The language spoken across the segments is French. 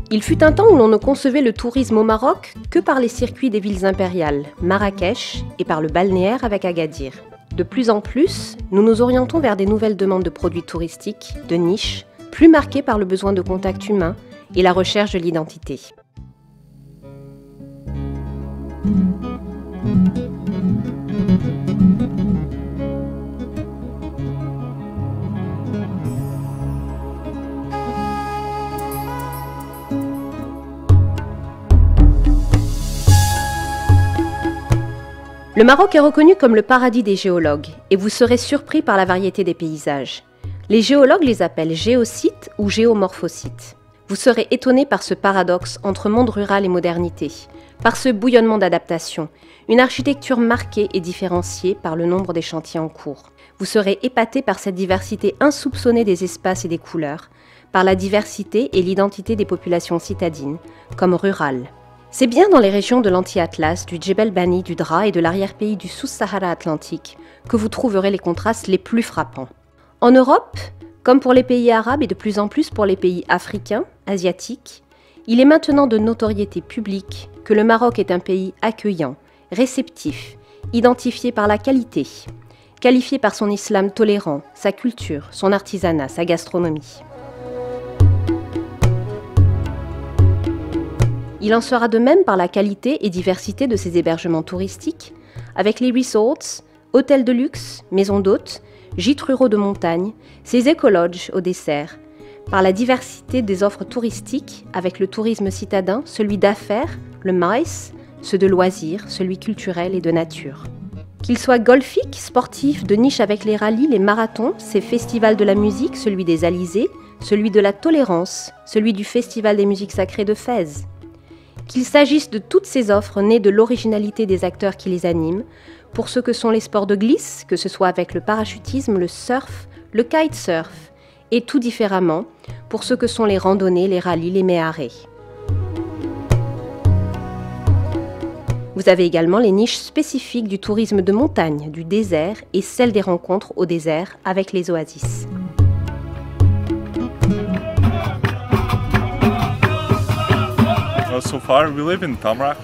Il fut un temps où l'on ne concevait le tourisme au Maroc que par les circuits des villes impériales, Marrakech, et par le balnéaire avec Agadir. De plus en plus, nous nous orientons vers des nouvelles demandes de produits touristiques, de niche, plus marquées par le besoin de contact humain et la recherche de l'identité. Le Maroc est reconnu comme le paradis des géologues et vous serez surpris par la variété des paysages. Les géologues les appellent géosites ou géomorphosites. Vous serez étonné par ce paradoxe entre monde rural et modernité, par ce bouillonnement d'adaptation, une architecture marquée et différenciée par le nombre des chantiers en cours. Vous serez épaté par cette diversité insoupçonnée des espaces et des couleurs, par la diversité et l'identité des populations citadines, comme rurales. C'est bien dans les régions de l'Anti-Atlas, du Djebel Bani, du Dra et de l'arrière-pays du sous-Sahara atlantique que vous trouverez les contrastes les plus frappants. En Europe, comme pour les pays arabes et de plus en plus pour les pays africains, asiatiques, il est maintenant de notoriété publique que le Maroc est un pays accueillant, réceptif, identifié par la qualité, qualifié par son islam tolérant, sa culture, son artisanat, sa gastronomie. Il en sera de même par la qualité et diversité de ses hébergements touristiques, avec les resorts, hôtels de luxe, maisons d'hôtes, gîtes ruraux de montagne, ses écologes au dessert, par la diversité des offres touristiques, avec le tourisme citadin, celui d'affaires, le MICE, ceux de loisirs, celui culturel et de nature. Qu'il soit golfique, sportif, de niche avec les rallyes, les marathons, ses festivals de la musique, celui des Alizés, celui de la tolérance, celui du Festival des musiques sacrées de Fès. Qu'il s'agisse de toutes ces offres nées de l'originalité des acteurs qui les animent, pour ce que sont les sports de glisse, que ce soit avec le parachutisme, le surf, le kitesurf, et tout différemment, pour ce que sont les randonnées, les rallyes, les méharées. Vous avez également les niches spécifiques du tourisme de montagne, du désert et celles des rencontres au désert avec les oasis.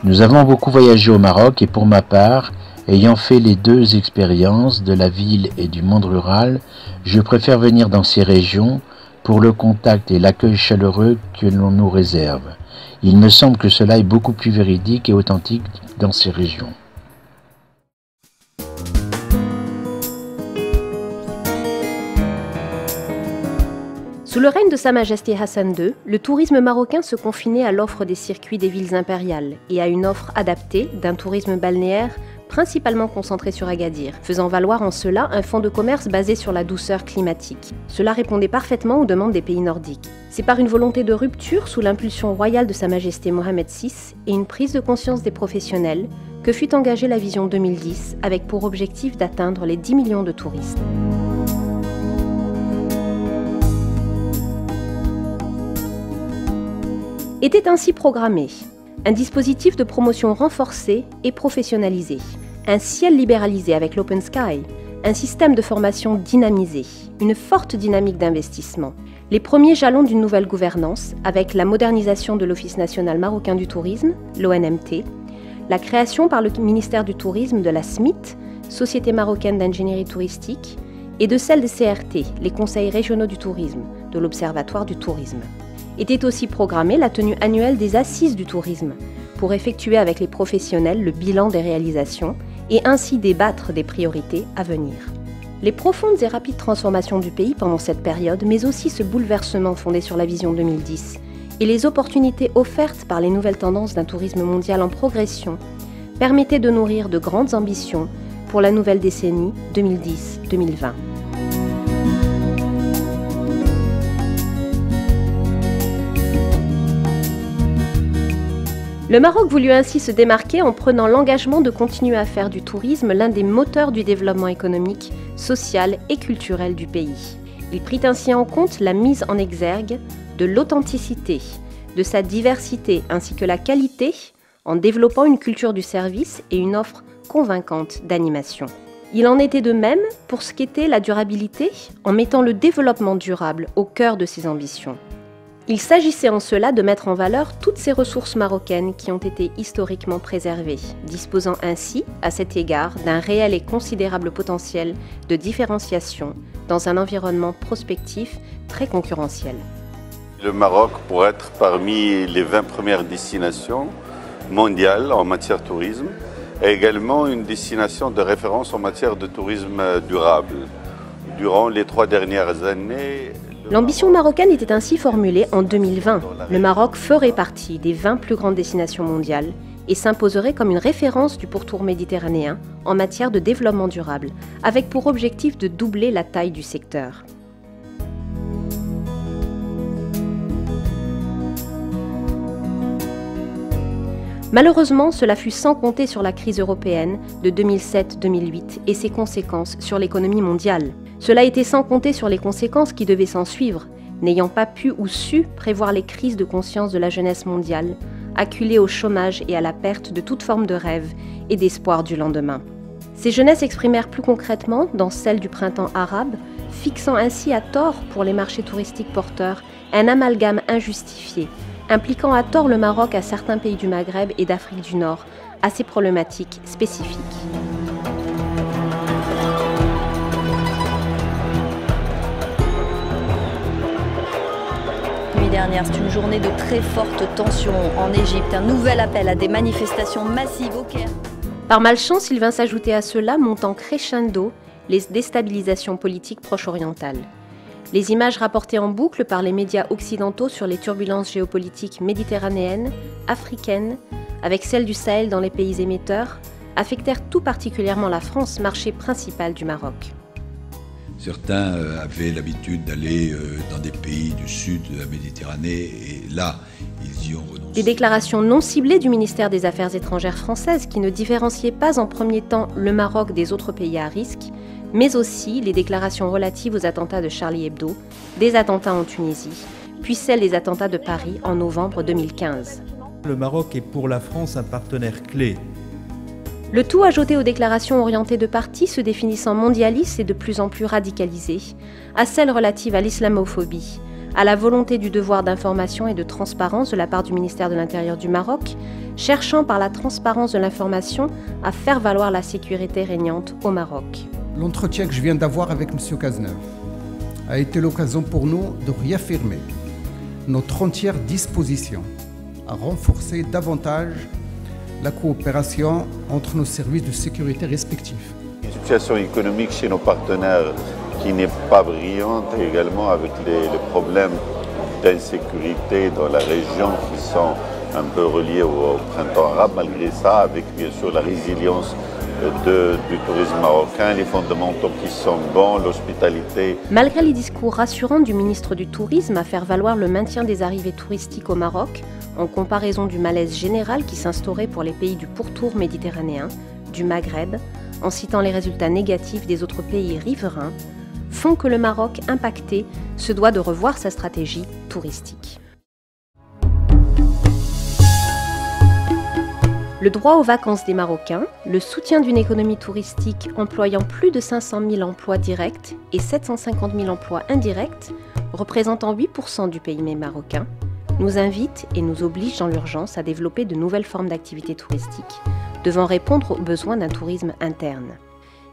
Nous avons beaucoup voyagé au Maroc et pour ma part, ayant fait les deux expériences de la ville et du monde rural, je préfère venir dans ces régions pour le contact et l'accueil chaleureux que l'on nous réserve. Il me semble que cela est beaucoup plus véridique et authentique dans ces régions. Sous le règne de Sa Majesté Hassan II, le tourisme marocain se confinait à l'offre des circuits des villes impériales et à une offre adaptée d'un tourisme balnéaire principalement concentré sur Agadir, faisant valoir en cela un fonds de commerce basé sur la douceur climatique. Cela répondait parfaitement aux demandes des pays nordiques. C'est par une volonté de rupture sous l'impulsion royale de Sa Majesté Mohamed VI et une prise de conscience des professionnels que fut engagée la vision 2010 avec pour objectif d'atteindre les 10 millions de touristes. Était ainsi programmé un dispositif de promotion renforcé et professionnalisé, un ciel libéralisé avec l'Open Sky, un système de formation dynamisé, une forte dynamique d'investissement, les premiers jalons d'une nouvelle gouvernance avec la modernisation de l'Office national marocain du tourisme, l'ONMT, la création par le ministère du Tourisme de la SMIT, Société marocaine d'ingénierie touristique, et de celle des CRT, les conseils régionaux du tourisme, de l'Observatoire du tourisme. Était aussi programmée la tenue annuelle des Assises du tourisme, pour effectuer avec les professionnels le bilan des réalisations et ainsi débattre des priorités à venir. Les profondes et rapides transformations du pays pendant cette période, mais aussi ce bouleversement fondé sur la vision 2010, et les opportunités offertes par les nouvelles tendances d'un tourisme mondial en progression, permettaient de nourrir de grandes ambitions pour la nouvelle décennie 2010-2020. Le Maroc voulut ainsi se démarquer en prenant l'engagement de continuer à faire du tourisme l'un des moteurs du développement économique, social et culturel du pays. Il prit ainsi en compte la mise en exergue de l'authenticité, de sa diversité ainsi que la qualité en développant une culture du service et une offre convaincante d'animation. Il en était de même pour ce qu'était la durabilité en mettant le développement durable au cœur de ses ambitions. Il s'agissait en cela de mettre en valeur toutes ces ressources marocaines qui ont été historiquement préservées, disposant ainsi, à cet égard, d'un réel et considérable potentiel de différenciation dans un environnement prospectif très concurrentiel. Le Maroc pourrait être parmi les 20 premières destinations mondiales en matière de tourisme et également une destination de référence en matière de tourisme durable. Durant les 3 dernières années, l'ambition marocaine était ainsi formulée en 2020. Le Maroc ferait partie des 20 plus grandes destinations mondiales et s'imposerait comme une référence du pourtour méditerranéen en matière de développement durable, avec pour objectif de doubler la taille du secteur. Malheureusement, cela fut sans compter sur la crise européenne de 2007-2008 et ses conséquences sur l'économie mondiale. Cela était sans compter sur les conséquences qui devaient s'en suivre, n'ayant pas pu ou su prévoir les crises de conscience de la jeunesse mondiale, acculée au chômage et à la perte de toute forme de rêve et d'espoir du lendemain. Ces jeunesses s'exprimèrent plus concrètement dans celle du printemps arabe, fixant ainsi à tort pour les marchés touristiques porteurs un amalgame injustifié, impliquant à tort le Maroc à certains pays du Maghreb et d'Afrique du Nord, à ces problématiques spécifiques. Dernière, c'est une journée de très forte tension en Égypte. Un nouvel appel à des manifestations massives au Caire. Par malchance, il vint s'ajouter à cela, montant crescendo, les déstabilisations politiques proche-orientales. Les images rapportées en boucle par les médias occidentaux sur les turbulences géopolitiques méditerranéennes, africaines, avec celles du Sahel dans les pays émetteurs, affectèrent tout particulièrement la France, marché principal du Maroc. Certains avaient l'habitude d'aller dans des pays du sud de la Méditerranée et là, ils y ont renoncé. Des déclarations non ciblées du ministère des Affaires étrangères françaises qui ne différenciaient pas en premier temps le Maroc des autres pays à risque, mais aussi les déclarations relatives aux attentats de Charlie Hebdo, des attentats en Tunisie, puis celles des attentats de Paris en novembre 2015. Le Maroc est pour la France un partenaire clé. Le tout ajouté aux déclarations orientées de partis se définissant mondialistes et de plus en plus radicalisées, à celles relatives à l'islamophobie, à la volonté du devoir d'information et de transparence de la part du ministère de l'Intérieur du Maroc, cherchant par la transparence de l'information à faire valoir la sécurité régnante au Maroc. L'entretien que je viens d'avoir avec M. Cazeneuve a été l'occasion pour nous de réaffirmer notre entière disposition à renforcer davantage la coopération entre nos services de sécurité respectifs. Une situation économique chez nos partenaires qui n'est pas brillante, et également avec les problèmes d'insécurité dans la région qui sont un peu reliés au printemps arabe. Malgré ça, avec bien sûr la résilience du tourisme marocain, les fondamentaux qui sont bons, l'hospitalité. Malgré les discours rassurants du ministre du Tourisme à faire valoir le maintien des arrivées touristiques au Maroc, en comparaison du malaise général qui s'instaurait pour les pays du pourtour méditerranéen, du Maghreb, en citant les résultats négatifs des autres pays riverains, font que le Maroc, impacté, se doit de revoir sa stratégie touristique. Le droit aux vacances des Marocains, le soutien d'une économie touristique employant plus de 500 000 emplois directs et 750 000 emplois indirects, représentant 8% du PIB marocain, nous invite et nous oblige dans l'urgence à développer de nouvelles formes d'activités touristiques, devant répondre aux besoins d'un tourisme interne.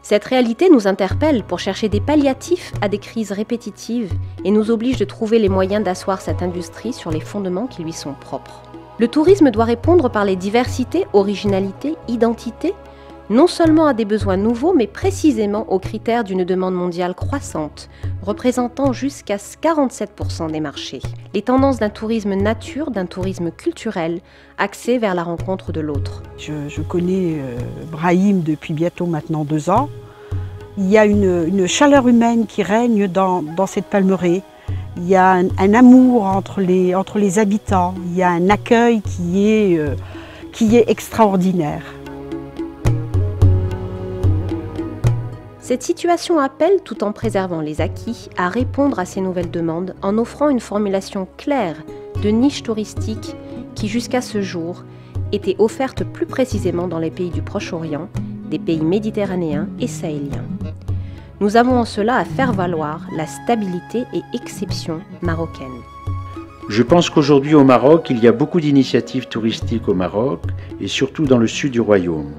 Cette réalité nous interpelle pour chercher des palliatifs à des crises répétitives et nous oblige de trouver les moyens d'asseoir cette industrie sur les fondements qui lui sont propres. Le tourisme doit répondre par les diversités, originalités, identités, non seulement à des besoins nouveaux, mais précisément aux critères d'une demande mondiale croissante, représentant jusqu'à 47% des marchés. Les tendances d'un tourisme nature, d'un tourisme culturel, axé vers la rencontre de l'autre. Je connais Brahim depuis bientôt maintenant 2 ans. Il y a une chaleur humaine qui règne dans cette palmeraie. Il y a un amour entre les habitants. Il y a un accueil qui est extraordinaire. Cette situation appelle, tout en préservant les acquis, à répondre à ces nouvelles demandes en offrant une formulation claire de niche touristique qui, jusqu'à ce jour, était offerte plus précisément dans les pays du Proche-Orient, des pays méditerranéens et sahéliens. Nous avons en cela à faire valoir la stabilité et exception marocaine. Je pense qu'aujourd'hui au Maroc, il y a beaucoup d'initiatives touristiques au Maroc et surtout dans le sud du royaume,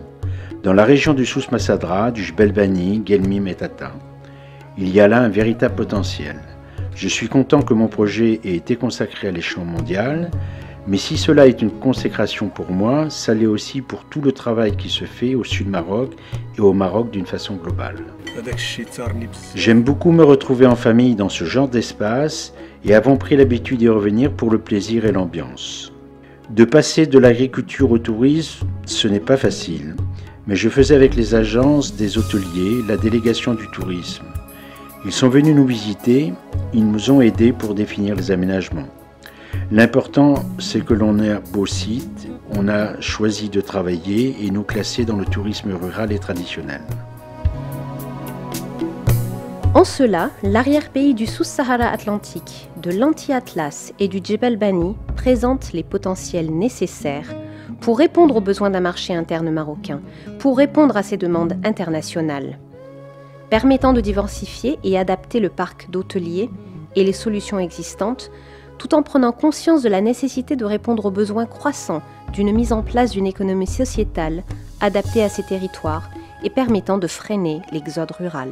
dans la région du Souss Massadra, du Jebel Bani, Guelmim et Tata. Il y a là un véritable potentiel. Je suis content que mon projet ait été consacré à l'échelon mondial, mais si cela est une consécration pour moi, ça l'est aussi pour tout le travail qui se fait au sud Maroc et au Maroc d'une façon globale. J'aime beaucoup me retrouver en famille dans ce genre d'espace et avons pris l'habitude d'y revenir pour le plaisir et l'ambiance. De passer de l'agriculture au tourisme, ce n'est pas facile, mais je faisais avec les agences des hôteliers la délégation du tourisme. Ils sont venus nous visiter, ils nous ont aidés pour définir les aménagements. L'important, c'est que l'on ait un beau site, on a choisi de travailler et nous classer dans le tourisme rural et traditionnel. En cela, l'arrière-pays du Sous-Sahara Atlantique, de l'Anti-Atlas et du Jebel Bani présente les potentiels nécessaires pour répondre aux besoins d'un marché interne marocain, pour répondre à ses demandes internationales, permettant de diversifier et adapter le parc d'hôteliers et les solutions existantes, tout en prenant conscience de la nécessité de répondre aux besoins croissants d'une mise en place d'une économie sociétale adaptée à ces territoires et permettant de freiner l'exode rural.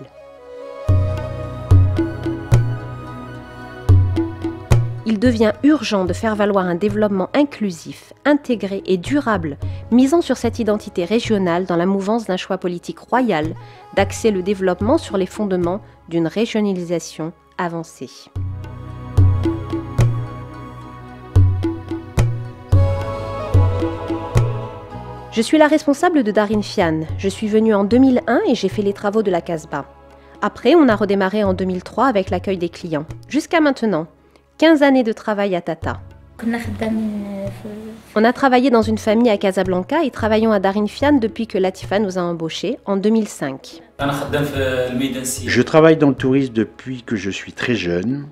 Il devient urgent de faire valoir un développement inclusif, intégré et durable, misant sur cette identité régionale dans la mouvance d'un choix politique royal, d'axer le développement sur les fondements d'une régionalisation avancée. Je suis la responsable de Darin Fian. Je suis venue en 2001 et j'ai fait les travaux de la Casbah. Après, on a redémarré en 2003 avec l'accueil des clients. Jusqu'à maintenant, 15 années de travail à Tata. On a travaillé dans une famille à Casablanca et travaillons à Darin Fian depuis que Latifa nous a embauchés en 2005. Je travaille dans le tourisme depuis que je suis très jeune.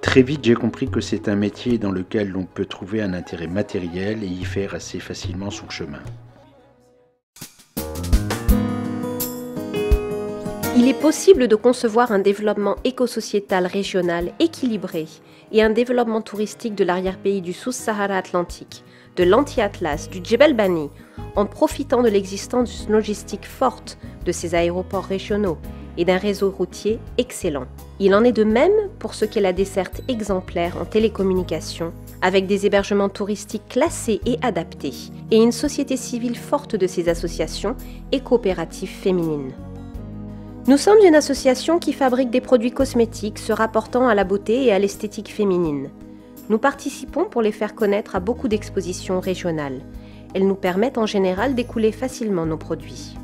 Très vite, j'ai compris que c'est un métier dans lequel l'on peut trouver un intérêt matériel et y faire assez facilement son chemin. Il est possible de concevoir un développement écosociétal régional équilibré et un développement touristique de l'arrière-pays du Sous-Sahara Atlantique, de l'Anti-Atlas, du Jebel Bani, en profitant de l'existence d'une logistique forte de ces aéroports régionaux et d'un réseau routier excellent. Il en est de même pour ce qu'est la desserte exemplaire en télécommunications, avec des hébergements touristiques classés et adaptés, et une société civile forte de ces associations et coopératives féminines. Nous sommes une association qui fabrique des produits cosmétiques se rapportant à la beauté et à l'esthétique féminine. Nous participons pour les faire connaître à beaucoup d'expositions régionales. Elles nous permettent en général d'écouler facilement nos produits.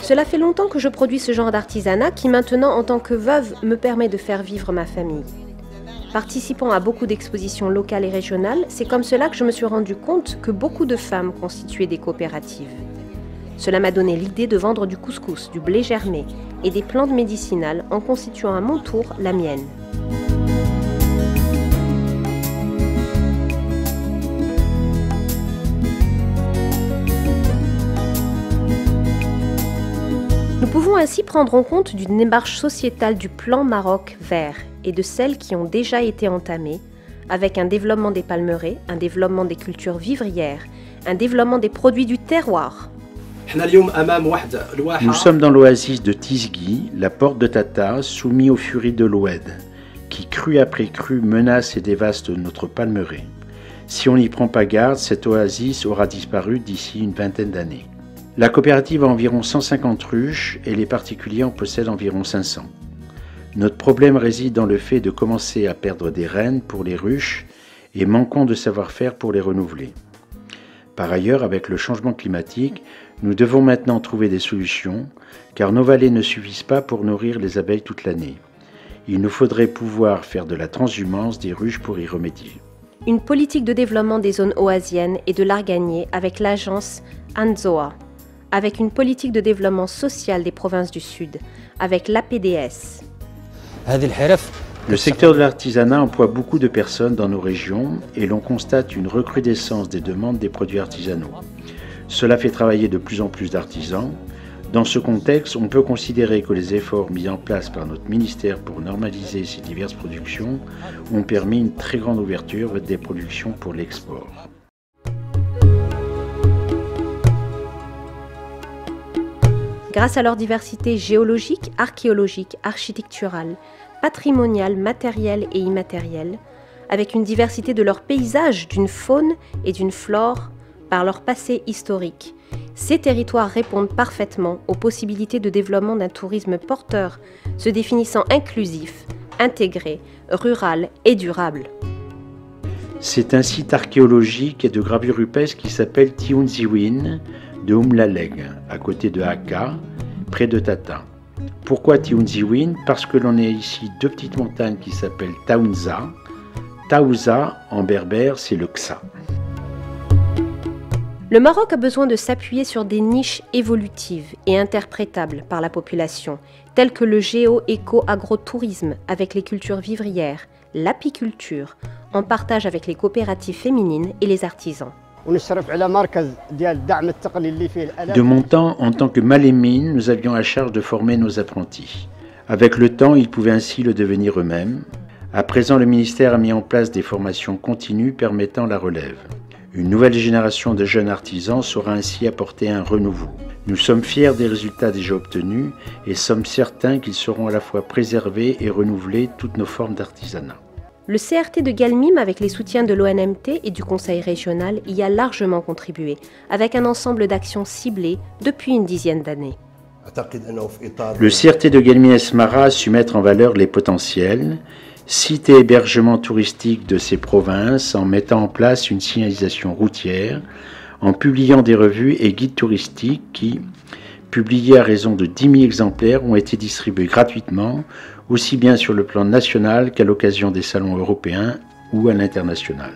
Cela fait longtemps que je produis ce genre d'artisanat qui maintenant, en tant que veuve, me permet de faire vivre ma famille. Participant à beaucoup d'expositions locales et régionales, c'est comme cela que je me suis rendu compte que beaucoup de femmes constituaient des coopératives. Cela m'a donné l'idée de vendre du couscous, du blé germé et des plantes médicinales en constituant à mon tour la mienne. Nous pouvons ainsi prendre en compte d'une démarche sociétale du plan Maroc vert et de celles qui ont déjà été entamées, avec un développement des palmeraies, un développement des cultures vivrières, un développement des produits du terroir. Nous sommes dans l'oasis de Tisgui, la porte de Tata, soumis aux furies de l'Oued, qui crue après crue menace et dévaste notre palmeraie. Si on n'y prend pas garde, cette oasis aura disparu d'ici une vingtaine d'années. La coopérative a environ 150 ruches et les particuliers en possèdent environ 500. Notre problème réside dans le fait de commencer à perdre des reines pour les ruches et manquons de savoir-faire pour les renouveler. Par ailleurs, avec le changement climatique, nous devons maintenant trouver des solutions, car nos vallées ne suffisent pas pour nourrir les abeilles toute l'année. Il nous faudrait pouvoir faire de la transhumance des ruches pour y remédier. Une politique de développement des zones oasiennes et de l'art gagné avec l'agence ANZOA, avec une politique de développement social des provinces du Sud, avec l'APDS. Le secteur de l'artisanat emploie beaucoup de personnes dans nos régions et l'on constate une recrudescence des demandes des produits artisanaux. Cela fait travailler de plus en plus d'artisans, Dans ce contexte, on peut considérer que les efforts mis en place par notre ministère pour normaliser ces diverses productions ont permis une très grande ouverture des productions pour l'export. Grâce à leur diversité géologique, archéologique, architecturale, patrimoniale, matérielle et immatérielle, avec une diversité de leurs paysages, d'une faune et d'une flore, par leur passé historique, ces territoires répondent parfaitement aux possibilités de développement d'un tourisme porteur, se définissant inclusif, intégré, rural et durable. C'est un site archéologique et de gravure rupestre qui s'appelle Tiunziwin de Umlaleg, à côté de Aka, près de Tata. Pourquoi Tiunziwin? Parce que l'on a ici deux petites montagnes qui s'appellent Taounza. Taouza, en berbère, c'est le Xa. Le Maroc a besoin de s'appuyer sur des niches évolutives et interprétables par la population, telles que le géo-éco-agrotourisme avec les cultures vivrières, l'apiculture, en partage avec les coopératives féminines et les artisans. De mon temps, en tant que malémine, nous avions à charge de former nos apprentis. Avec le temps, ils pouvaient ainsi le devenir eux-mêmes. À présent, le ministère a mis en place des formations continues permettant la relève. Une nouvelle génération de jeunes artisans saura ainsi apporter un renouveau. Nous sommes fiers des résultats déjà obtenus et sommes certains qu'ils seront à la fois préservés et renouvelés toutes nos formes d'artisanat. Le CRT de Galmim, avec les soutiens de l'ONMT et du Conseil régional, y a largement contribué, avec un ensemble d'actions ciblées depuis une dizaine d'années. Le CRT de Galmim-Esmara a su mettre en valeur les potentiels, sites et hébergements touristiques de ces provinces en mettant en place une signalisation routière, en publiant des revues et guides touristiques qui, publiés à raison de 10 000 exemplaires, ont été distribués gratuitement, aussi bien sur le plan national qu'à l'occasion des salons européens ou à l'international.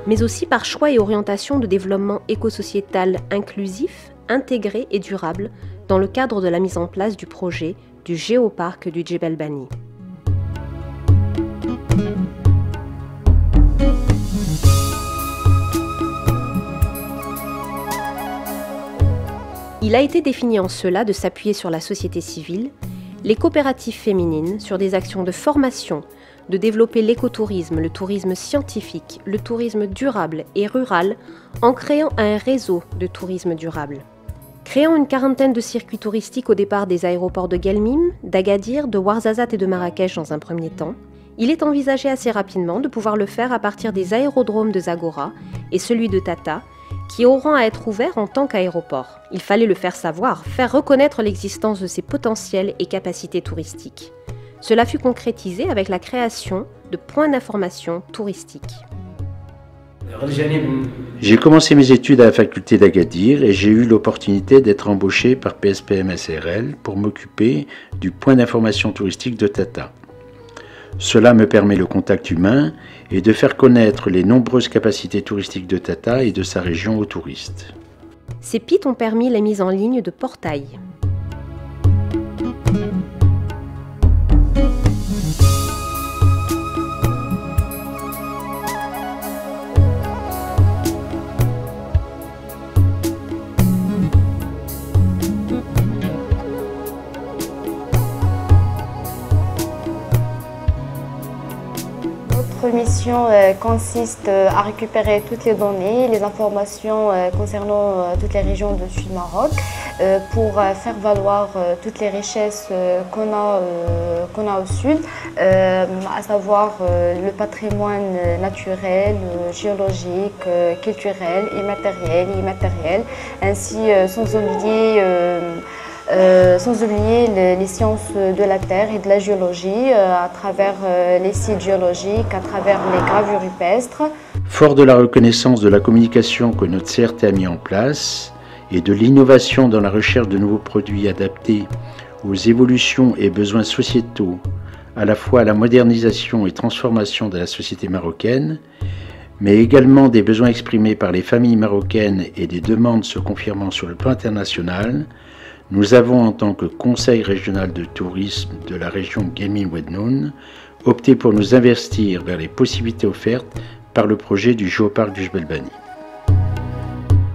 Mais aussi par choix et orientation de développement écosociétal inclusif, intégré et durable dans le cadre de la mise en place du projet du géoparc du Djebel Bani. Il a été défini en cela de s'appuyer sur la société civile, les coopératives féminines, sur des actions de formation, de développer l'écotourisme, le tourisme scientifique, le tourisme durable et rural en créant un réseau de tourisme durable. Créant une quarantaine de circuits touristiques au départ des aéroports de Galmim, d'Agadir, de Ouarzazate et de Marrakech dans un premier temps, il est envisagé assez rapidement de pouvoir le faire à partir des aérodromes de Zagora et celui de Tata, qui auront à être ouverts en tant qu'aéroport. Il fallait le faire savoir, faire reconnaître l'existence de ses potentiels et capacités touristiques. Cela fut concrétisé avec la création de points d'information touristiques. J'ai commencé mes études à la faculté d'Agadir et j'ai eu l'opportunité d'être embauché par PSPM SRL pour m'occuper du point d'information touristique de Tata. Cela me permet le contact humain et de faire connaître les nombreuses capacités touristiques de Tata et de sa région aux touristes. Ces PIT ont permis la mise en ligne de portails. Notre mission consiste à récupérer toutes les données, les informations concernant toutes les régions du Sud-Maroc pour faire valoir toutes les richesses qu'on a au Sud, à savoir le patrimoine naturel, géologique, culturel, immatériel, ainsi sans oublier les sciences de la terre et de la géologie à travers les sites géologiques, à travers les gravures rupestres. Fort de la reconnaissance de la communication que notre CRT a mis en place et de l'innovation dans la recherche de nouveaux produits adaptés aux évolutions et besoins sociétaux à la fois à la modernisation et transformation de la société marocaine, mais également des besoins exprimés par les familles marocaines et des demandes se confirmant sur le plan international, nous avons, en tant que Conseil régional de tourisme de la région Guelmim-Ouadhnoun, opté pour nous investir vers les possibilités offertes par le projet du géoparc du Jebel Bani.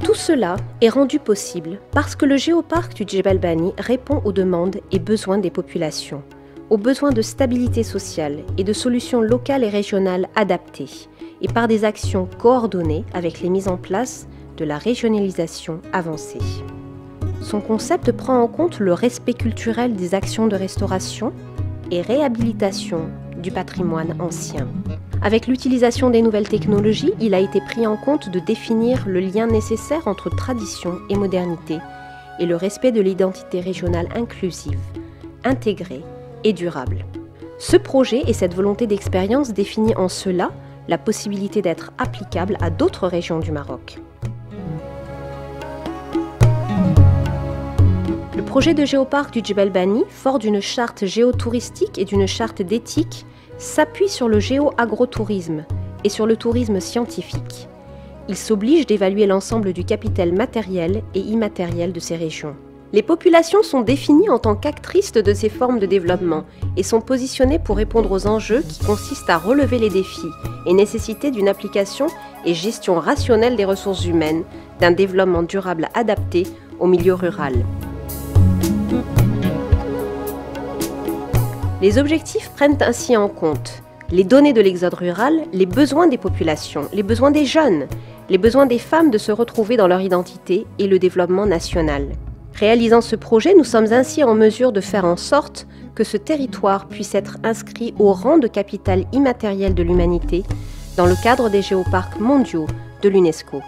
Tout cela est rendu possible parce que le géoparc du Jebel Bani répond aux demandes et besoins des populations, aux besoins de stabilité sociale et de solutions locales et régionales adaptées, et par des actions coordonnées avec les mises en place de la régionalisation avancée. Son concept prend en compte le respect culturel des actions de restauration et réhabilitation du patrimoine ancien. Avec l'utilisation des nouvelles technologies, il a été pris en compte de définir le lien nécessaire entre tradition et modernité et le respect de l'identité régionale inclusive, intégrée et durable. Ce projet et cette volonté d'expérience définit en cela la possibilité d'être applicable à d'autres régions du Maroc. Le projet de géoparc du Jebel Bani, fort d'une charte géotouristique et d'une charte d'éthique, s'appuie sur le géo-agrotourisme et sur le tourisme scientifique. Il s'oblige d'évaluer l'ensemble du capital matériel et immatériel de ces régions. Les populations sont définies en tant qu'actrices de ces formes de développement et sont positionnées pour répondre aux enjeux qui consistent à relever les défis et nécessiter d'une application et gestion rationnelle des ressources humaines, d'un développement durable adapté au milieu rural. Les objectifs prennent ainsi en compte les données de l'exode rural, les besoins des populations, les besoins des jeunes, les besoins des femmes de se retrouver dans leur identité et le développement national. Réalisant ce projet, nous sommes ainsi en mesure de faire en sorte que ce territoire puisse être inscrit au rang de capital immatériel de l'humanité dans le cadre des géoparcs mondiaux de l'UNESCO.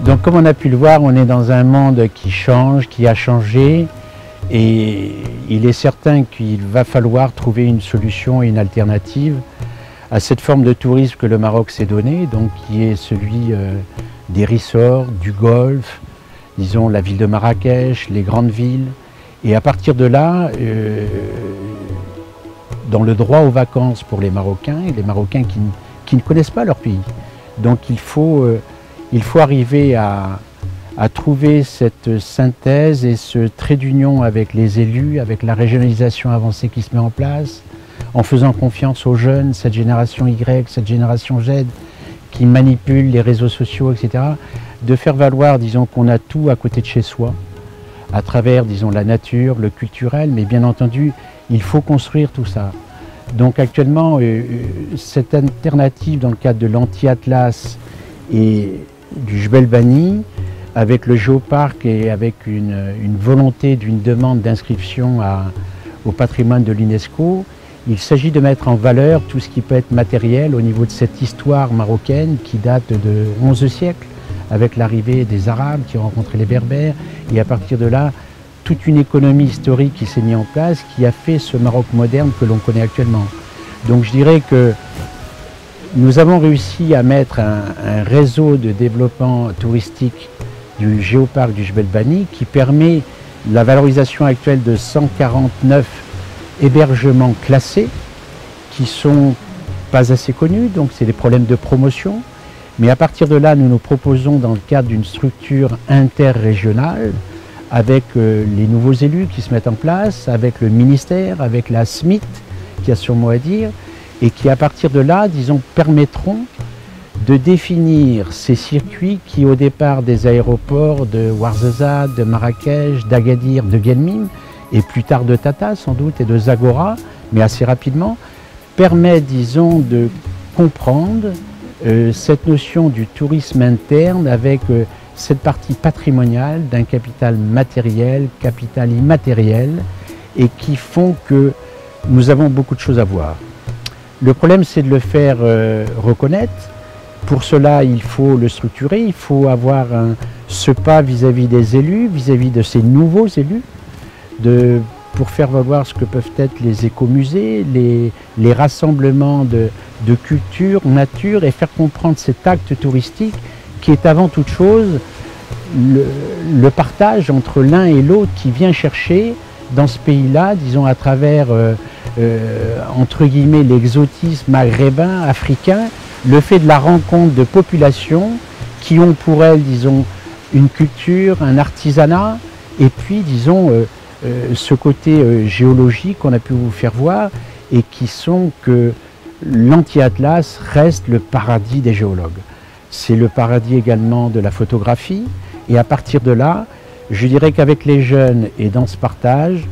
Donc comme on a pu le voir, on est dans un monde qui change, qui a changé, et il est certain qu'il va falloir trouver une solution et une alternative à cette forme de tourisme que le Maroc s'est donné, donc qui est celui des resorts, du golfe, disons la ville de Marrakech, les grandes villes. Et à partir de là, dans le droit aux vacances pour les Marocains, et les Marocains qui ne connaissent pas leur pays. Donc il faut arriver à trouver cette synthèse et ce trait d'union avec les élus, avec la régionalisation avancée qui se met en place, en faisant confiance aux jeunes, cette génération Y, cette génération Z, qui manipulent les réseaux sociaux, etc., de faire valoir, disons, qu'on a tout à côté de chez soi, à travers, disons, la nature, le culturel, mais bien entendu, il faut construire tout ça. Donc actuellement, cette alternative dans le cadre de l'anti-Atlas et du Jebel Bani, avec le géoparc et avec une volonté d'une demande d'inscription au patrimoine de l'UNESCO, il s'agit de mettre en valeur tout ce qui peut être matériel au niveau de cette histoire marocaine qui date de 11e siècle, avec l'arrivée des Arabes qui ont rencontré les Berbères, et à partir de là, toute une économie historique qui s'est mise en place, qui a fait ce Maroc moderne que l'on connaît actuellement. Donc je dirais que nous avons réussi à mettre un réseau de développement touristique du géoparc du Jebel Bani qui permet la valorisation actuelle de 149 hébergements classés qui ne sont pas assez connus, donc c'est des problèmes de promotion. Mais à partir de là, nous nous proposons dans le cadre d'une structure interrégionale avec les nouveaux élus qui se mettent en place, avec le ministère, avec la SMIT qui a son mot à dire, et qui à partir de là, disons, permettront de définir ces circuits qui au départ des aéroports de Ouarzazate, de Marrakech, d'Agadir, de Guelmim, et plus tard de Tata sans doute, et de Zagora, mais assez rapidement, permettent, disons, de comprendre cette notion du tourisme interne avec cette partie patrimoniale d'un capital matériel, capital immatériel, et qui font que nous avons beaucoup de choses à voir. Le problème, c'est de le faire reconnaître. Pour cela, il faut le structurer, il faut avoir ce pas vis-à-vis des élus, vis-à-vis de ces nouveaux élus, pour faire valoir ce que peuvent être les écomusées, les rassemblements de culture, nature, et faire comprendre cet acte touristique qui est avant toute chose le partage entre l'un et l'autre qui vient chercher dans ce pays-là, disons à travers, entre guillemets, l'exotisme maghrébin, africain, le fait de la rencontre de populations qui ont pour elles, disons, une culture, un artisanat, et puis, disons, ce côté géologique qu'on a pu vous faire voir, et qui sont que l'Anti-Atlas reste le paradis des géologues. C'est le paradis également de la photographie, et à partir de là, je dirais qu'avec les jeunes et dans ce partage,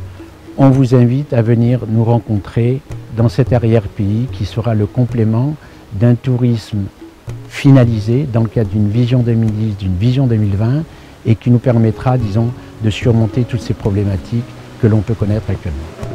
on vous invite à venir nous rencontrer dans cet arrière-pays qui sera le complément d'un tourisme finalisé dans le cadre d'une vision 2010, d'une vision 2020 et qui nous permettra, disons, de surmonter toutes ces problématiques que l'on peut connaître actuellement.